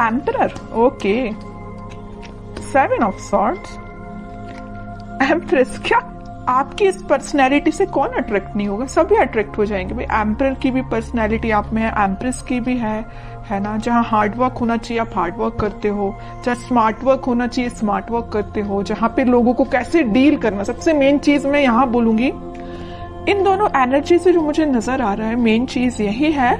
Emperor, okay, 7 of swords, empress. क्या आपकी इस पर्सनैलिटी से कौन अट्रैक्ट नहीं होगा? सभी अट्रैक्ट हो जाएंगे भाई। एम्परर की भी पर्सनैलिटी आप में है, एम्प्रेस की भी है ना। जहाँ हार्ड वर्क होना चाहिए आप हार्ड वर्क करते हो, जहाँ स्मार्ट वर्क होना चाहिए स्मार्ट वर्क करते हो, जहाँ पे लोगों को कैसे डील करना, सबसे मेन चीज मैं यहाँ बोलूंगी, इन दोनों एनर्जी से जो मुझे नजर आ रहा है मेन चीज यही है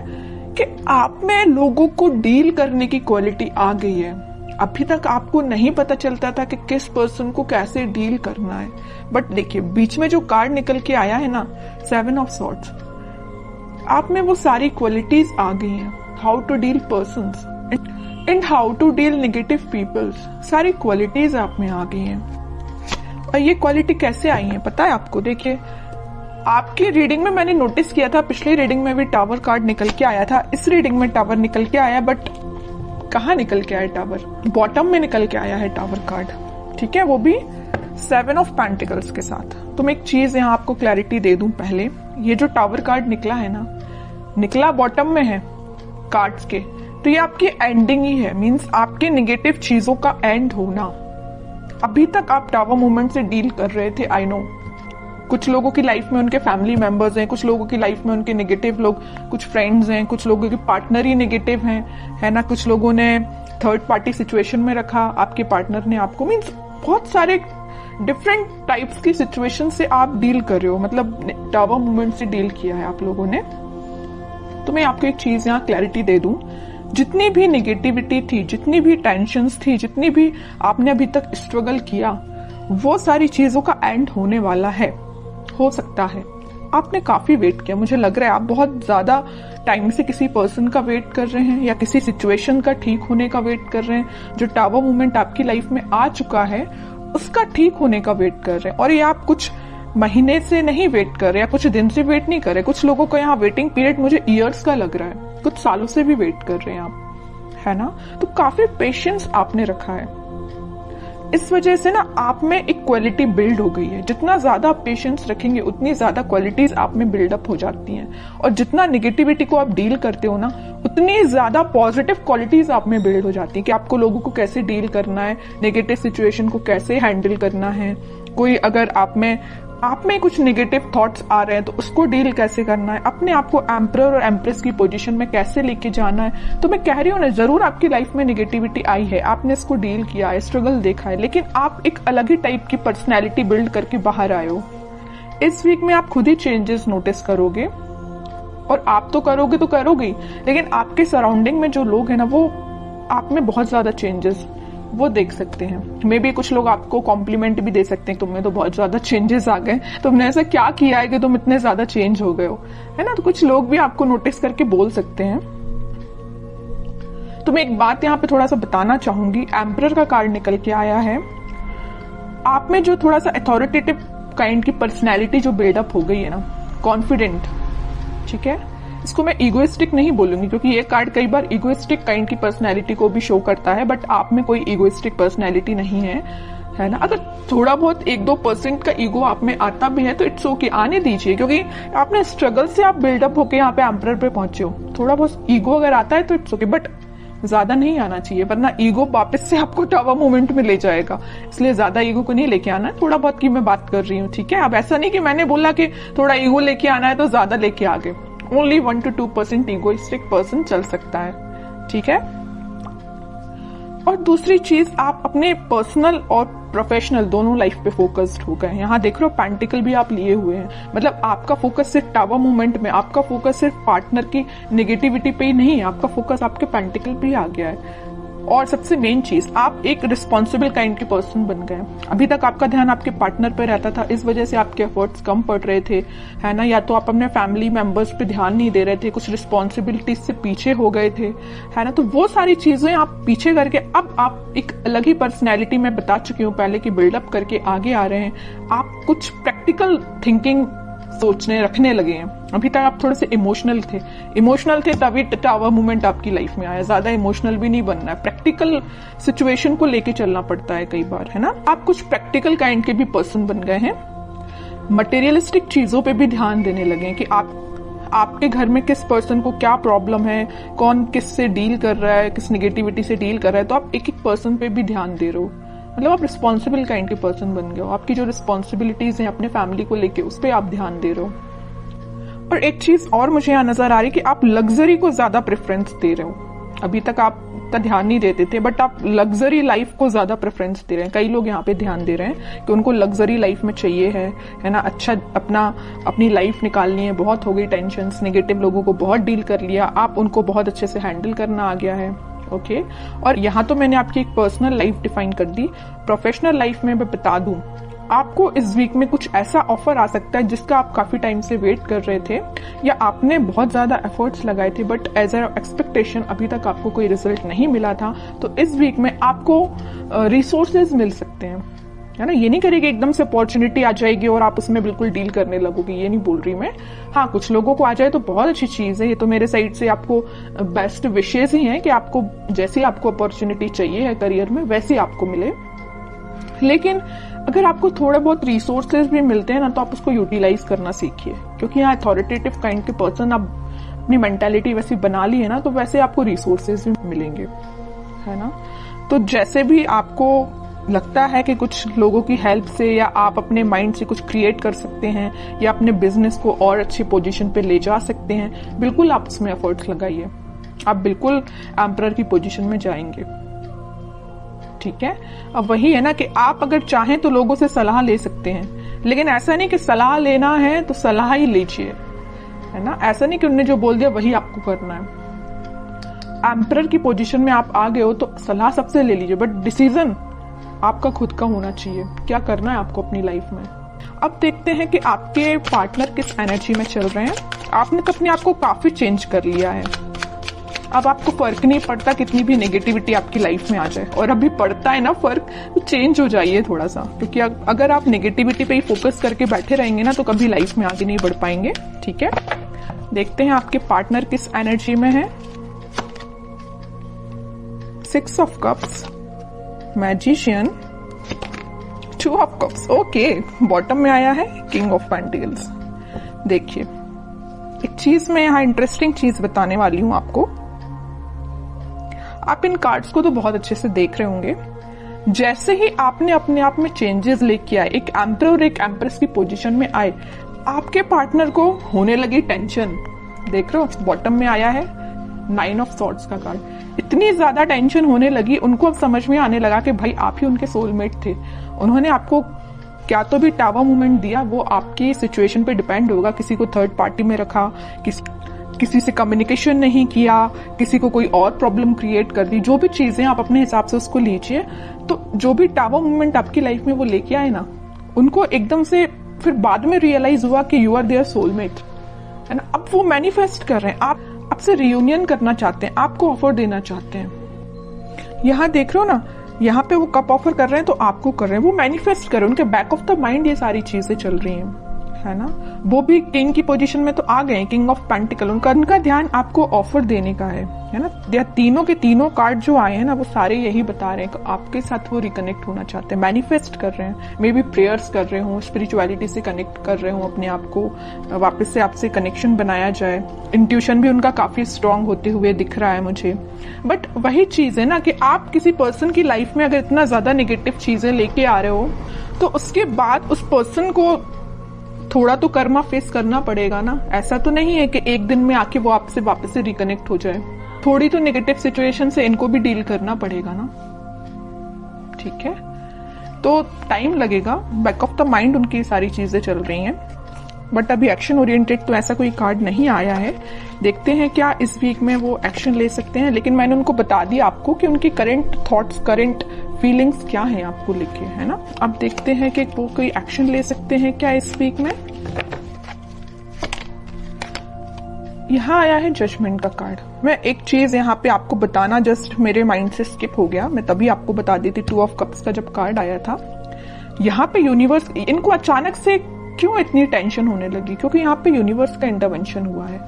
कि आप में लोगों को डील करने की क्वालिटी आ गई है। अभी तक आपको नहीं पता चलता था कि किस पर्सन को कैसे डील करना है, बट देखिए बीच में जो कार्ड निकल के आया है ना, 7 ऑफ सॉर्ड्स, आप में वो सारी क्वालिटीज आ गई हैं। How to deal persons and how to deal negative peoples, सारी क्वालिटीज आप में आ गई हैं। और ये क्वालिटी कैसे आई है पता है आपको? देखिए आपकी रीडिंग में मैंने नोटिस किया था, पिछली रीडिंग में भी टावर कार्ड निकल के आया था, इस रीडिंग में टावर निकल के आया, बट कहाँ निकल के आया टावर? बॉटम में निकल के आया है टावर कार्ड, ठीक है, वो भी 7 ऑफ पेंटिकल्स के साथ। तो मैं एक चीज यहाँ आपको क्लैरिटी दे दूं पहले, ये जो टावर कार्ड निकला है ना, निकला बॉटम में है कार्ड्स के, तो ये आपकी एंडिंग ही है, मींस आपके नेगेटिव चीजों का एंड होना। अभी तक आप टावर मूवमेंट से डील कर रहे थे, आई नो। कुछ लोगों की लाइफ में उनके फैमिली मेंबर्स हैं, कुछ लोगों की लाइफ में उनके नेगेटिव लोग, कुछ फ्रेंड्स हैं, कुछ लोगों के पार्टनर ही नेगेटिव हैं, है ना। कुछ लोगों ने थर्ड पार्टी सिचुएशन में रखा आपके पार्टनर ने आपको, मीन्स बहुत सारे डिफरेंट टाइप्स की सिचुएशन से आप डील कर रहे हो, मतलब टावर मूवमेंट से डील किया है आप लोगों ने। तो मैं आपको एक चीज यहाँ क्लैरिटी दे दूं, जितनी भी नेगेटिविटी थी, जितनी भी टेंशन्स थी, जितनी भी आपने अभी तक स्ट्रगल किया, वो सारी चीजों का एंड होने वाला है। हो सकता है आपने काफी वेट किया, मुझे लग रहा है आप बहुत ज्यादा टाइम से किसी पर्सन का वेट कर रहे हैं या किसी सिचुएशन का ठीक होने का वेट कर रहे हैं। जो टावर मूवमेंट आपकी लाइफ में आ चुका है उसका ठीक होने का वेट कर रहे हैं, और ये आप कुछ महीने से नहीं वेट कर रहे या कुछ दिन से वेट नहीं कर रहे। कुछ लोगों को यहाँ वेटिंग पीरियड मुझे ईयर्स का लग रहा है, कुछ सालों से भी वेट कर रहे हैं आप, है ना। तो काफी पेशेंस आपने रखा है, इस वजह से ना आप में एक क्वालिटी बिल्ड हो गई है। जितना ज्यादा आप पेशेंस रखेंगे उतनी ज्यादा क्वालिटीज आप में बिल्डअप हो जाती हैं, और जितना नेगेटिविटी को आप डील करते हो ना, उतनी ज्यादा पॉजिटिव क्वालिटीज आप में बिल्ड हो जाती हैं कि आपको लोगों को कैसे डील करना है, नेगेटिव सिचुएशन को कैसे हैंडल करना है। कोई अगर आप में कुछ नेगेटिव थॉट्स आ रहे हैं तो उसको डील कैसे करना है, अपने आप को एम्परर और एम्प्रेस की पोजीशन में कैसे लेके जाना है। तो मैं कह रही हूँ ना, जरूर आपकी लाइफ में नेगेटिविटी आई है, आपने इसको डील किया है, स्ट्रगल देखा है, लेकिन आप एक अलग ही टाइप की पर्सनैलिटी बिल्ड करके बाहर आए हो। इस वीक में आप खुद ही चेंजेस नोटिस करोगे, और आप तो करोगे तो करोगे, लेकिन आपके सराउंडिंग में जो लोग हैं ना, वो आप में बहुत ज्यादा चेंजेस वो देख सकते हैं। मे बी कुछ लोग आपको कॉम्प्लीमेंट भी दे सकते हैं, तुम में तो बहुत ज्यादा चेंजेस आ गए, तुमने ऐसा क्या किया है कि तुम इतने ज्यादा चेंज हो गए हो, है ना। तो कुछ लोग भी आपको नोटिस करके बोल सकते हैं। तो मैं एक बात यहाँ पे थोड़ा सा बताना चाहूंगी, एम्परर का कार्ड निकल के आया है, आप में जो थोड़ा सा अथॉरिटेटिव काइंड की पर्सनैलिटी जो बिल्डअप हो गई है ना, कॉन्फिडेंट, ठीक है। इसको मैं इगोइस्टिक नहीं बोलूंगी, क्योंकि ये कार्ड कई बार इगोइस्टिक काइंड की पर्सनैलिटी को भी शो करता है, बट आप में कोई इगोइस्टिक पर्सनैलिटी नहीं है ना। अगर थोड़ा बहुत 1-2% का ईगो आप में आता भी है तो इट्स ओके, आने दीजिए, क्योंकि आपने स्ट्रगल से आप बिल्डअप होके यहाँ पे एम्परर पे पहुंचे हो। थोड़ा बहुत ईगो अगर आता है तो इट्स ओके, बट ज्यादा नहीं आना चाहिए, वरना ईगो वापस से आपको टावर मूवमेंट में ले जाएगा। इसलिए ज्यादा ईगो को नहीं लेके आना है, थोड़ा बहुत की मैं बात कर रही हूँ, ठीक है। अब ऐसा नहीं कि मैंने बोला कि थोड़ा ईगो लेके आना है तो ज्यादा लेके आ गए। ओनली 1-2% ईगोइस्टिक पर्सन चल सकता है, ठीक है। और दूसरी चीज, आप अपने पर्सनल और प्रोफेशनल दोनों लाइफ पे फोकस्ड हो गए। यहाँ देख रहे हो पेंटिकल भी आप लिए हुए हैं, मतलब आपका फोकस सिर्फ टावर मूवमेंट में, आपका फोकस सिर्फ पार्टनर की नेगेटिविटी पे ही नहीं है, आपका फोकस आपके पेंटिकल पे ही आ गया है। और सबसे मेन चीज, आप एक रिस्पॉन्सिबल काइंड के पर्सन बन गए। अभी तक आपका ध्यान आपके पार्टनर पे रहता था, इस वजह से आपके एफर्ट्स कम पड़ रहे थे, है ना। या तो आप अपने फैमिली मेंबर्स पे ध्यान नहीं दे रहे थे, कुछ रिस्पॉन्सिबिलिटीज से पीछे हो गए थे, है ना। तो वो सारी चीजें आप पीछे करके अब आप एक अलग ही पर्सनैलिटी में बता चुकी हूँ पहले की बिल्डअप करके आगे आ रहे हैं। आप कुछ प्रैक्टिकल थिंकिंग सोचने रखने लगे हैं। अभी तक आप थोड़े से इमोशनल थे तभी टावर मूवमेंट आपकी लाइफ में आया। ज्यादा इमोशनल भी नहीं बनना है, प्रैक्टिकल सिचुएशन को लेके चलना पड़ता है कई बार, है ना। आप कुछ प्रैक्टिकल काइंड के भी पर्सन बन गए हैं, मटेरियलिस्टिक चीजों पे भी ध्यान देने लगे हैं कि आपके घर में किस पर्सन को क्या प्रॉब्लम है, कौन किस से डील कर रहा है, किस नेगेटिविटी से डील कर रहा है, तो आप एक एक पर्सन पे भी ध्यान दे रहे हो। मतलब आप रिस्पॉन्सिबल काइंड के पर्सन बन गए हो। आपकी जो रिस्पॉन्सिबिलिटीज हैं अपने फैमिली को लेके, उस पर आप ध्यान दे रहे हो। और एक चीज और मुझे यहाँ नजर आ रही है कि आप लग्जरी को ज्यादा प्रेफरेंस दे रहे हो। अभी तक आप का ध्यान नहीं देते थे, बट आप लग्जरी लाइफ को ज्यादा प्रेफरेंस दे रहे हैं। कई लोग यहाँ पे ध्यान दे रहे हैं कि उनको लग्जरी लाइफ में चाहिए है ना, अच्छा अपनी लाइफ निकालनी है। बहुत हो गई टेंशन, नेगेटिव लोगों को बहुत डील कर लिया, आप उनको बहुत अच्छे से हैंडल करना आ गया है। ओके, और यहाँ तो मैंने आपकी एक पर्सनल लाइफ डिफाइन कर दी। प्रोफेशनल लाइफ में मैं बता दूं, आपको इस वीक में कुछ ऐसा ऑफर आ सकता है जिसका आप काफी टाइम से वेट कर रहे थे, या आपने बहुत ज्यादा एफर्ट्स लगाए थे, बट एज अ एक्सपेक्टेशन अभी तक आपको कोई रिजल्ट नहीं मिला था। तो इस वीक में आपको रिसोर्सेज मिल सकते हैं, है ना। ये नहीं करेगी एकदम से अपॉर्चुनिटी आ जाएगी और आप उसमें बिल्कुल डील करने लगोगे, ये नहीं बोल रही मैं। हाँ, कुछ लोगों को आ जाए तो बहुत अच्छी चीज है। ये तो मेरे साइड से आपको बेस्ट विशेष ही है कि आपको जैसी आपको अपॉर्चुनिटी चाहिए है करियर में, वैसी आपको मिले। लेकिन अगर आपको थोड़े बहुत रिसोर्सेज भी मिलते हैं ना, तो आप उसको यूटिलाइज करना सीखिए, क्योंकि यहाँ अथॉरिटेटिव काइंड के पर्सन आप अपनी मेंटालिटी वैसी बना ली है ना, तो वैसे आपको रिसोर्सेज भी मिलेंगे, है ना। तो जैसे भी आपको लगता है कि कुछ लोगों की हेल्प से या आप अपने माइंड से कुछ क्रिएट कर सकते हैं या अपने बिजनेस को और अच्छी पोजीशन पे ले जा सकते हैं, बिल्कुल आप उसमें एफर्ट्स लगाइए। आप बिल्कुल एम्परर की पोजीशन में जाएंगे, ठीक है। अब वही है ना कि आप अगर चाहें तो लोगों से सलाह ले सकते हैं, लेकिन ऐसा नहीं कि सलाह लेना है तो सलाह ही लीजिए, है ना। ऐसा नहीं कि उन्होंने जो बोल दिया वही आपको करना है। एम्परर की पोजीशन में आप आ गए हो तो सलाह सबसे ले लीजिए, बट डिसीजन आपका खुद का होना चाहिए, क्या करना है आपको अपनी लाइफ में। अब देखते हैं कि आपके पार्टनर किस एनर्जी में चल रहे हैं। आपने तो अपने आप को काफी चेंज कर लिया है। अब आपको फर्क नहीं पड़ता कितनी भी नेगेटिविटी आपकी लाइफ में आ जाए, और अभी पड़ता है ना फर्क, तो चेंज हो जाइए थोड़ा सा, क्योंकि अगर आप नेगेटिविटी पे ही फोकस करके बैठे रहेंगे ना, तो कभी लाइफ में आगे नहीं बढ़ पाएंगे, ठीक है। देखते हैं आपके पार्टनर किस एनर्जी में है। 6 of cups, magician, 2 of cups, okay. Bottom में आया है किंग ऑफ पेंटिकल्स। देखिए, एक चीज मैं यहाँ इंटरेस्टिंग चीज बताने वाली हूं आपको। आप इन कार्ड्स को तो बहुत अच्छे से देख रहे होंगे। जैसे ही आपने अपने आप में चेंजेस लेके आए, एक एम्परर और एक एम्प्रेस की पोजीशन में आए, आपके पार्टनर को होने लगी टेंशन। देख रहे हो, बॉटम में आया है 9 ऑफ सॉर्ड्स का कार्ड। इतनी ज्यादा टेंशन होने लगी, उनको अब समझ में आने लगा कि भाई आप ही उनके सोलमेट थे। उन्होंने आपको क्या तो भी टावर मूवमेंट दिया, वो आपकी सिचुएशन पे डिपेंड होगा। किसी को थर्ड पार्टी में रखा, किसी से कम्युनिकेशन नहीं किया, किसी को कोई और प्रॉब्लम क्रिएट कर दी, जो भी चीजें आप अपने हिसाब से उसको लीजिए। तो जो भी टावर मूवमेंट आपकी लाइफ में वो लेके आए ना, उनको एकदम से फिर बाद में रियलाइज हुआ कि यू आर देयर सोलमेट, है ना। अब वो मैनिफेस्ट कर रहे हैं, आप आपसे रियूनियन करना चाहते हैं, आपको ऑफर देना चाहते हैं। यहाँ देख रहे हो ना, यहाँ पे वो कप ऑफर कर रहे हैं तो आपको कर रहे हैं, वो मैनिफेस्ट कर रहे हैं। उनके बैक ऑफ द माइंड ये सारी चीजें चल रही हैं, है ना। वो भी किंग की पोजीशन में तो आ गए, किंग ऑफ पेंटिकल। उनका ध्यान आपको ऑफर देने का है ना। तीनों के तीनों कार्ड जो आए हैं ना, वो सारे यही बता रहे हैं कि आपके साथ वो रिकनेक्ट होना चाहते हैं, मैनिफेस्ट कर रहे हैं। मे बी प्रेयर्स कर रहे हो, स्पिरिचुअलिटी से कनेक्ट कर रहे हो, अपने आप को वापस से आपसे कनेक्शन बनाया जाए। इंट्यूशन भी उनका काफी स्ट्रांग होते हुए दिख रहा है मुझे। बट वही चीज है ना कि आप किसी पर्सन की लाइफ में अगर इतना ज्यादा नेगेटिव चीजें लेके आ रहे हो, तो उसके बाद उस पर्सन को थोड़ा तो कर्मा फेस करना पड़ेगा ना। ऐसा तो नहीं है कि एक दिन में आके वो आपसे वापस से रिकनेक्ट हो जाए। थोड़ी तो नेगेटिव सिचुएशन से इनको भी डील करना पड़ेगा ना, ठीक है। तो टाइम लगेगा, बैक ऑफ द माइंड उनकी सारी चीजें चल रही हैं, बट अभी एक्शन ओरिएंटेड तो ऐसा कोई कार्ड नहीं आया है। देखते हैं क्या इस वीक में वो एक्शन ले सकते हैं। लेकिन मैंने उनको बता दिया आपको कि उनकी करंट थॉट्स, करंट फीलिंग्स क्या है आपको लेके, है ना। अब देखते हैं कि वो कोई एक्शन ले सकते हैं क्या इस वीक में। यहाँ आया है जजमेंट का कार्ड। मैं एक चीज यहाँ पे आपको बताना जस्ट मेरे माइंड से स्किप हो गया, मैं तभी आपको बता दी थी। 2 ऑफ कप्स का जब कार्ड आया था, यहाँ पे यूनिवर्स, इनको अचानक से क्यों इतनी टेंशन होने लगी, क्योंकि यहाँ पे यूनिवर्स का इंटरवेंशन हुआ है।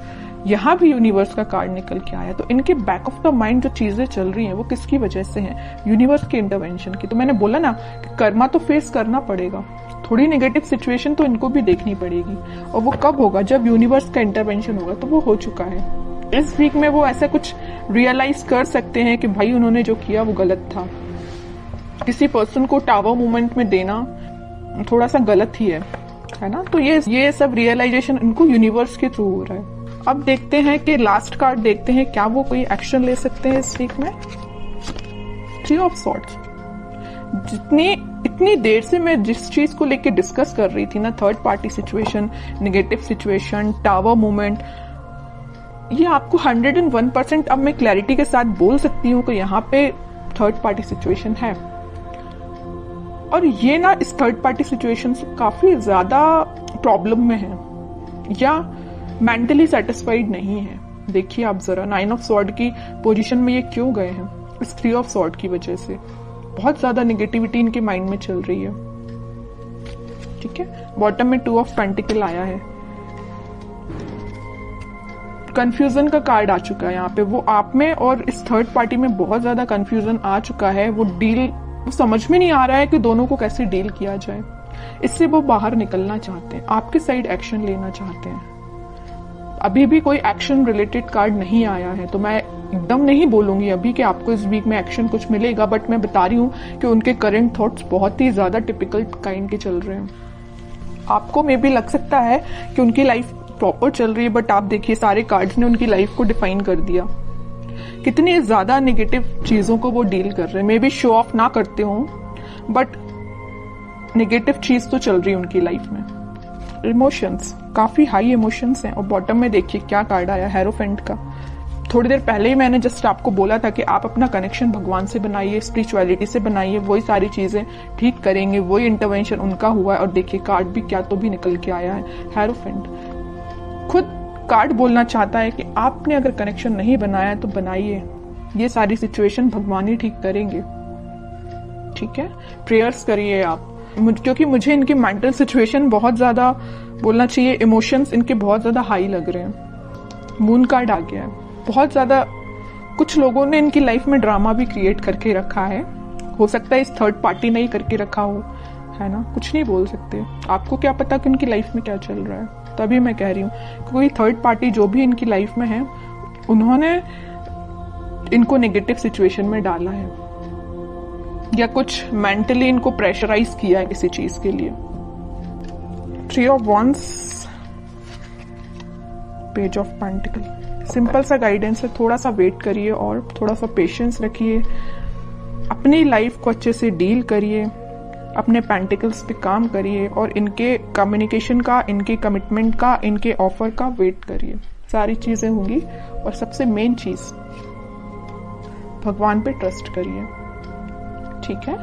यहाँ भी यूनिवर्स का कार्ड निकल के आया। तो इनके बैक ऑफ द माइंड जो चीजें चल रही हैं वो किसकी वजह से हैं? यूनिवर्स के इंटरवेंशन की। तो मैंने बोला ना कि कर्मा तो फेस करना पड़ेगा, थोड़ी नेगेटिव सिचुएशन तो इनको भी देखनी पड़ेगी। और वो कब होगा? जब यूनिवर्स का इंटरवेंशन होगा। तो वो हो चुका है। इस वीक में वो ऐसा कुछ रियलाइज कर सकते हैं कि भाई उन्होंने जो किया वो गलत था। किसी पर्सन को टावर मूवमेंट में देना थोड़ा सा गलत ही है ना। तो ये सब रियलाइजेशन इनको यूनिवर्स के थ्रू हो रहा है। अब देखते हैं कि लास्ट कार्ड देखते हैं, क्या वो कोई एक्शन ले सकते हैं इस वीक में। 3 ऑफ सॉर्ड्स। इतनी देर से मैं जिस चीज को लेके डिस्कस कर रही थी ना, third party situation, negative situation, tower movement, ये आपको 101% अब मैं क्लैरिटी के साथ बोल सकती हूँ कि यहाँ पे थर्ड पार्टी सिचुएशन है। और ये ना इस थर्ड पार्टी सिचुएशन से काफी ज्यादा प्रॉब्लम में है या मेंटली सेटिस्फाइड नहीं है। देखिए आप जरा 9 ऑफ सॉर्ड की पोजीशन में ये क्यों गए हैं? इस 3 ऑफ सॉर्ड की वजह से बहुत ज्यादा नेगेटिविटी इनके माइंड में चल रही है। ठीक है, बॉटम में 2 ऑफ पेंटिकल आया है। कंफ्यूजन का कार्ड आ चुका है यहाँ पे। वो आप में और इस थर्ड पार्टी में बहुत ज्यादा कंफ्यूजन आ चुका है। वो समझ में नहीं आ रहा है कि दोनों को कैसे डील किया जाए। इससे वो बाहर निकलना चाहते हैं, आपके साइड एक्शन लेना चाहते हैं। अभी भी कोई एक्शन रिलेटेड कार्ड नहीं आया है, तो मैं एकदम नहीं बोलूंगी अभी कि आपको इस वीक में एक्शन कुछ मिलेगा, बट मैं बता रही हूँ कि उनके करंट थॉट्स बहुत ही ज्यादा टिपिकल काइंड के चल रहे हैं। आपको मे भी लग सकता है कि उनकी लाइफ प्रॉपर चल रही है, बट आप देखिए सारे कार्ड्स ने उनकी लाइफ को डिफाइन कर दिया। कितनी ज्यादा नेगेटिव चीजों को वो डील कर रहे हैं। मे बी शो ऑफ ना करते हो, बट नेगेटिव चीज तो चल रही है उनकी लाइफ में। इमोशंस, काफी हाई इमोशंस हैं। और बॉटम में देखिए क्या कार्ड आया, हेरोफेंट का। थोड़ी देर पहले ही मैंने जस्ट आपको बोला था कि आप अपना कनेक्शन भगवान से बनाइए, स्पिरिचुअलिटी से बनाइए, वही सारी चीजें ठीक करेंगे, वही इंटरवेंशन उनका हुआ है। और देखिए कार्ड भी क्या तो भी निकल के आया है, हेरोफेंट। खुद कार्ड बोलना चाहता है कि आपने अगर कनेक्शन नहीं बनाया है तो बनाइए, ये सारी सिचुएशन भगवान ही ठीक करेंगे। ठीक है, प्रेयर्स करिए आप, क्योंकि मुझे इनकी मेंटल सिचुएशन बहुत ज्यादा बोलना चाहिए, इमोशंस इनके बहुत ज्यादा हाई लग रहे हैं। मून कार्ड आ गया है। बहुत ज्यादा कुछ लोगों ने इनकी लाइफ में ड्रामा भी क्रिएट करके रखा है। हो सकता है इस थर्ड पार्टी ने ही करके रखा हो, है ना। कुछ नहीं बोल सकते, आपको क्या पता कि उनकी लाइफ में क्या चल रहा है। तभी मैं कह रही हूँ कोई थर्ड पार्टी जो भी इनकी लाइफ में है, उन्होंने इनको नेगेटिव सिचुएशन में डाला है या कुछ मेंटली इनको प्रेशराइज किया है किसी चीज के लिए। 3 of wands, page of pentacle. Simple सा गाइडेंस है, थोड़ा सा वेट करिए और थोड़ा सा पेशेंस रखिए, अपनी लाइफ को अच्छे से डील करिए, अपने पेंटिकल्स पे काम करिए और इनके कम्युनिकेशन का, इनके कमिटमेंट का, इनके ऑफर का वेट करिए। सारी चीजें होंगी। और सबसे मेन चीज, भगवान पे ट्रस्ट करिए। ठीक है,